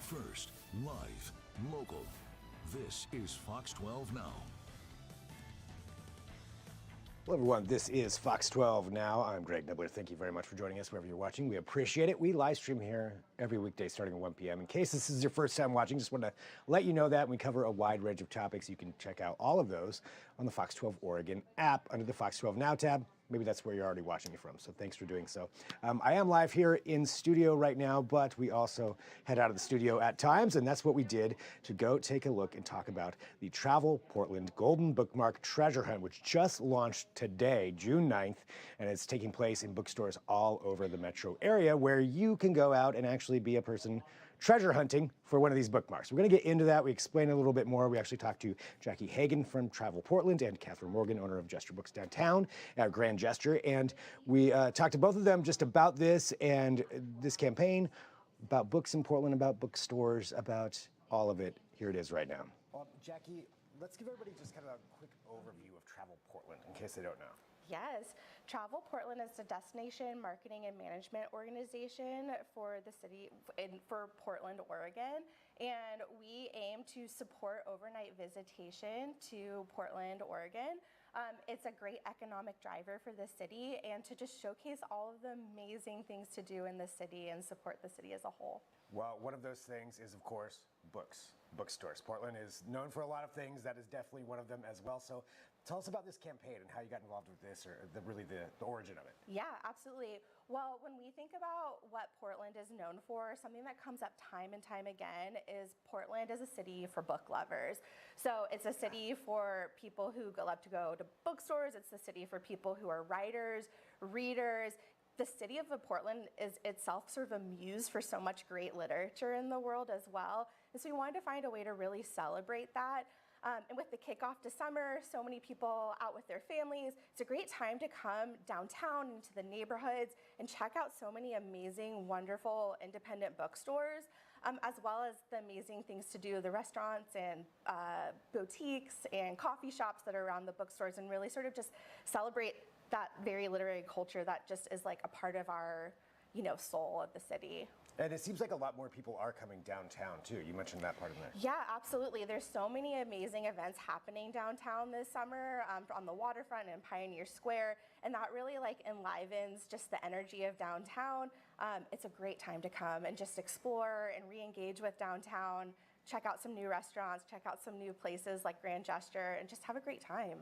First, live, local. This is Fox 12 Now. Hello everyone, this is Fox 12 Now. I'm Greg Nibbler. Thank you very much for joining us wherever you're watching. We appreciate it. We live stream here every weekday starting at 1 p.m. In case this is your first time watching, just want to let you know that we cover a wide range of topics. You can check out all of those on the Fox 12 Oregon app under the Fox 12 Now tab. Maybe that's where you're already watching it from, so thanks for doing so. I am live here in studio right now, but we also head out of the studio at times, and that's what we did to go take a look and talk about the Travel Portland Golden Bookmark Treasure Hunt, which just launched today, June 9th, and it's taking place in bookstores all over the metro area where you can go out and actually be a person treasure hunting for one of these bookmarks. We're going to get into that. We explain a little bit more. We actually talked to Jackie Hagan from Travel Portland and Katherine Morgan, owner of Jester Books downtown at Grand Jester. And we talked to both of them just about this and this campaign, about books in Portland, about bookstores, about all of it. Here it is right now. Well, Jackie, let's give everybody just kind of a quick overview of Travel Portland in case they don't know. Yes, Travel Portland is a destination marketing and management organization for the city, for Portland, Oregon, and we aim to support overnight visitation to Portland, Oregon. It's a great economic driver for the city and to just showcase all of the amazing things to do in the city and support the city as a whole. Well, one of those things is, of course, bookstores. Portland is known for a lot of things. That is definitely one of them as well. So tell us about this campaign and how you got involved with this, or the origin of it. Yeah, absolutely. Well, when we think about what Portland is known for, something that comes up time and time again is Portland is a city for book lovers. So it's a city for people who love to go to bookstores. It's a city for people who are writers, readers. The city of Portland is itself sort of a muse for so much great literature in the world as well. And so we wanted to find a way to really celebrate that. And with the kickoff to summer, so many people out with their families, it's a great time to come downtown into the neighborhoods and check out so many amazing, wonderful independent bookstores, as well as the amazing things to do, the restaurants and boutiques and coffee shops that are around the bookstores, and really sort of just celebrate that very literary culture that just is like a part of our, soul of the city. And it seems like a lot more people are coming downtown too. You mentioned that part of it. Yeah, absolutely. There's so many amazing events happening downtown this summer on the waterfront and Pioneer Square, and that really enlivens just the energy of downtown. It's a great time to come and just explore and re-engage with downtown, check out some new restaurants, check out some new places like Grand Jester, and just have a great time.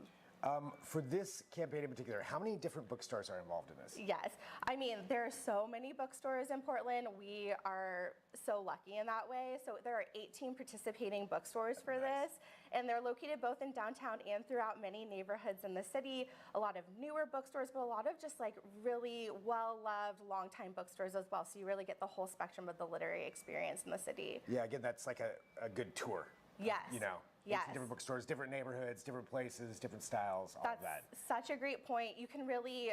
For this campaign in particular, how many different bookstores are involved in this? Yes, I mean, there are so many bookstores in Portland. We are so lucky in that way. So there are 18 participating bookstores for this, and they're located both in downtown and throughout many neighborhoods in the city. A lot of newer bookstores, but a lot of just really well-loved, long-time bookstores as well. So you really get the whole spectrum of the literary experience in the city. Yeah, again, that's like a good tour. Yes. Yes. Different bookstores, different neighborhoods, different places, different styles, all of that. That's such a great point. You can really,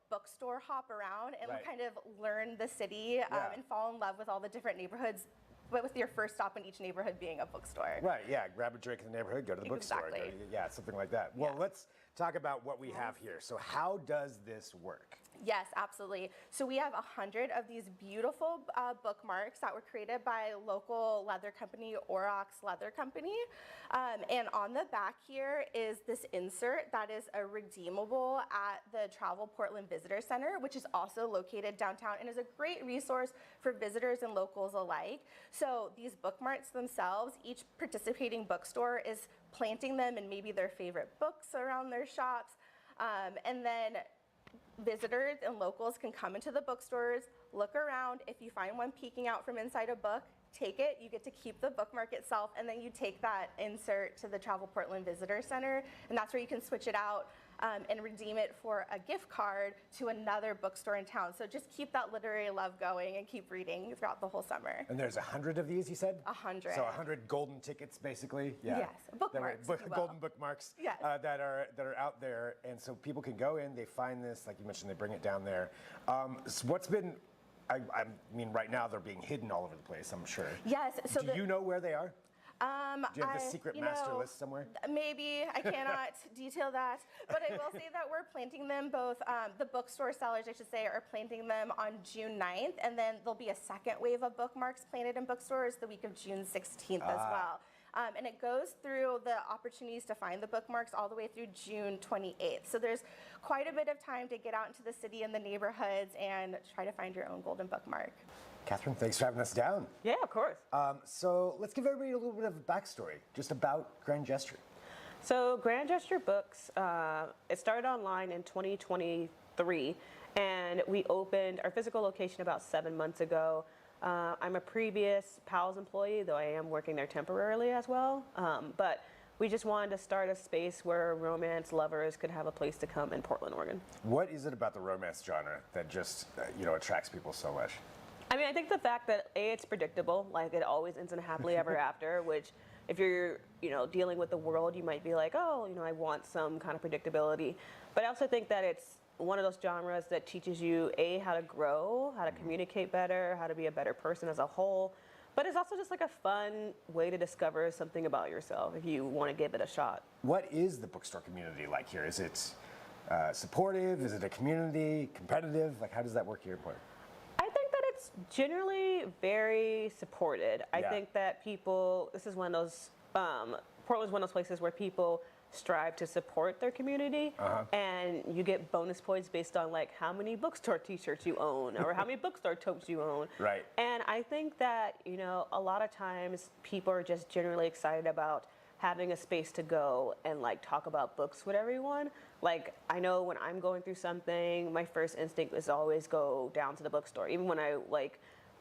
bookstore hop around and kind of learn the city and fall in love with all the different neighborhoods, but with your first stop in each neighborhood being a bookstore. Right, yeah, grab a drink in the neighborhood, go to the bookstore. Yeah, something like that. Well, let's talk about what we have here. So how does this work? Yes, absolutely. So we have 100 of these beautiful bookmarks that were created by local leather company, Aurochs Leather Company. And on the back here is this insert that is redeemable at the Travel Portland Visitor Center, which is also located downtown and is a great resource for visitors and locals alike. So these bookmarks themselves, each participating bookstore is planting them in maybe their favorite books around their shops. And then visitors and locals can come into the bookstores, look around. If you find one peeking out from inside a book, take it. You get to keep the bookmark itself, and then you take that insert to the Travel Portland Visitor Center, and that's where you can switch it out and redeem it for a gift card to another bookstore in town. So just keep that literary love going and keep reading throughout the whole summer. And there's 100 of these, you said? 100. So 100 golden tickets, basically. Yeah. Yes, bookmarks. Golden bookmarks that are out there, and so people can go in. They find this, like you mentioned, they bring it down there. So what's been? I mean, right now they're being hidden all over the place, I'm sure. Yes. So do you know where they are? Do you have the secret master list somewhere? Maybe. I cannot detail that. But I will say that we're planting them both, the bookstore sellers, I should say, are planting them on June 9th. And then there'll be a second wave of bookmarks planted in bookstores the week of June 16th as well. And it goes through the opportunities to find the bookmarks all the way through June 28th. So there's quite a bit of time to get out into the city and the neighborhoods and try to find your own golden bookmark. Catherine, thanks for having us down. Yeah, of course. So let's give everybody a little bit of a backstory just about Grand Jester. So Grand Jester Books, it started online in 2023, and we opened our physical location about 7 months ago. I'm a previous PALS employee, though I am working there temporarily as well. But we just wanted to start a space where romance lovers could have a place to come in Portland, Oregon. What is it about the romance genre that just, attracts people so much? I mean, I think the fact that it's predictable, like it always ends in happily ever after, which if you're, dealing with the world, you might be like, oh, I want some kind of predictability. But I also think that it's one of those genres that teaches you, A, how to grow, how to communicate better, how to be a better person as a whole. But it's also just like a fun way to discover something about yourself if you want to give it a shot. What is the bookstore community like here? Is it supportive? Is it a community? Competitive? Like, how does that work here in Portland? It's generally very supported. I think that this is one of those, Portland's one of those places where people strive to support their community, and you get bonus points based on like how many bookstore t-shirts you own or how many bookstore totes you own. Right. And I think that, a lot of times people are just generally excited about having a space to go and like talk about books with everyone. Like, I know when I'm going through something, my first instinct is always go down to the bookstore. Even when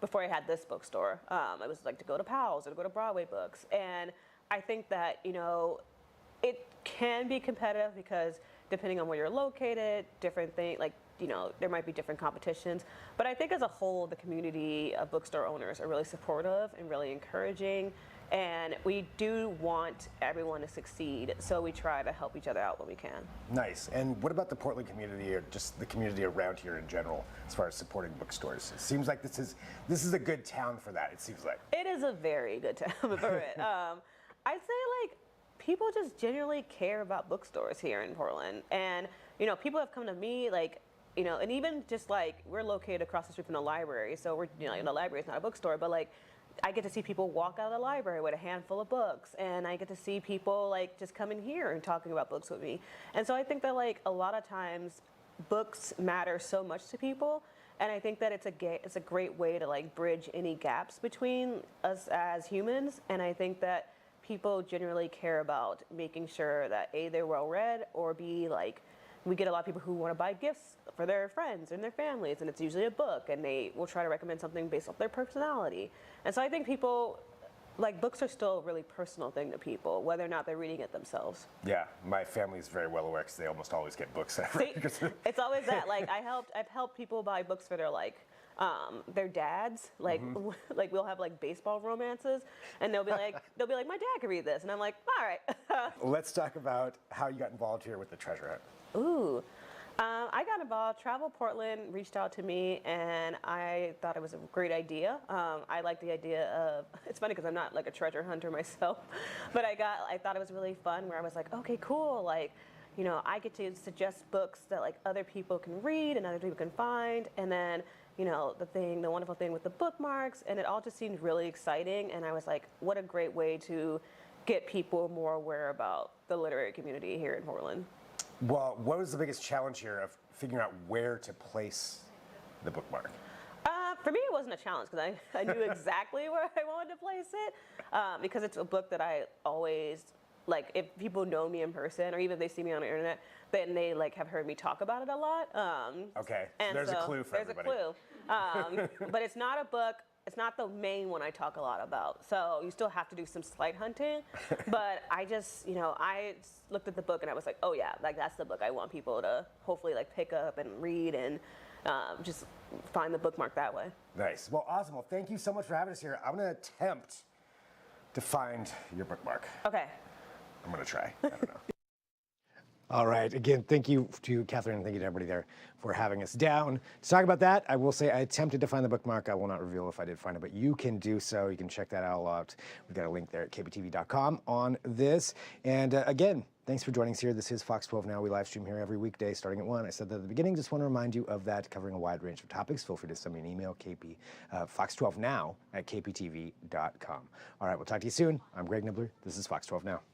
before I had this bookstore, I was like to go to PALS or to go to Broadway Books. And I think that, it can be competitive because depending on where you're located, different things, there might be different competitions. But I think as a whole, the community of bookstore owners are really supportive and really encouraging. And we do want everyone to succeed, so we try to help each other out when we can. Nice. And what about the Portland community, or just the community around here in general, as far as supporting bookstores? It seems like this is a good town for that. It seems like it is a very good town for it. I'd say people just genuinely care about bookstores here in Portland, and people have come to me and even just we're located across the street from the library, so we're the library is not a bookstore, but I get to see people walk out of the library with a handful of books, and I get to see people just coming here and talking about books with me. And so I think that a lot of times books matter so much to people, and I think that it's a great way to bridge any gaps between us as humans. And I think that people generally care about making sure that A, they're well read, or B, we get a lot of people who want to buy gifts for their friends and their families, and it's usually a book, and they will try to recommend something based off their personality. And so I think people, books are still a really personal thing to people, whether or not they're reading it themselves. Yeah, my family is very well aware because they almost always get books. See, it's always that. I've helped people buy books for their dads. We'll have baseball romances, and they'll be like, my dad can read this, and I'm like, all right. Let's talk about how you got involved here with the treasure hunt. Ooh. I got involved. Travel Portland reached out to me, and I thought it was a great idea. I like the idea of, it's funny because I'm not a treasure hunter myself, but I thought it was really fun where I was like, okay, cool. I get to suggest books that other people can read and other people can find. And then, the wonderful thing with the bookmarks, and it all just seemed really exciting. And I was like, what a great way to get people more aware about the literary community here in Portland. Well, what was the biggest challenge here of figuring out where to place the bookmark? For me, it wasn't a challenge because I knew exactly where I wanted to place it because it's a book that I always, if people know me in person or even if they see me on the internet, then they have heard me talk about it a lot. Okay, so there's a clue for everybody. There's a clue. But it's not a book. It's not the main one I talk a lot about. So you still have to do some slight hunting. But I just, I looked at the book and I was like, oh yeah, that's the book I want people to hopefully pick up and read and just find the bookmark that way. Nice. Well, awesome. Well, thank you so much for having us here. I'm going to attempt to find your bookmark. Okay. I'm going to try. I don't know. All right. Again, thank you to Katherine and thank you to everybody there for having us down. To talk about that, I will say I attempted to find the bookmark. I will not reveal if I did find it, but you can do so. You can check that all out. We've got a link there at kptv.com on this. And again, thanks for joining us here. This is Fox 12 Now. We live stream here every weekday starting at 1. I said that at the beginning. Just want to remind you of that, covering a wide range of topics. Feel free to send me an email, fox12now at kptv.com. All right, we'll talk to you soon. I'm Greg Nibbler. This is Fox 12 Now.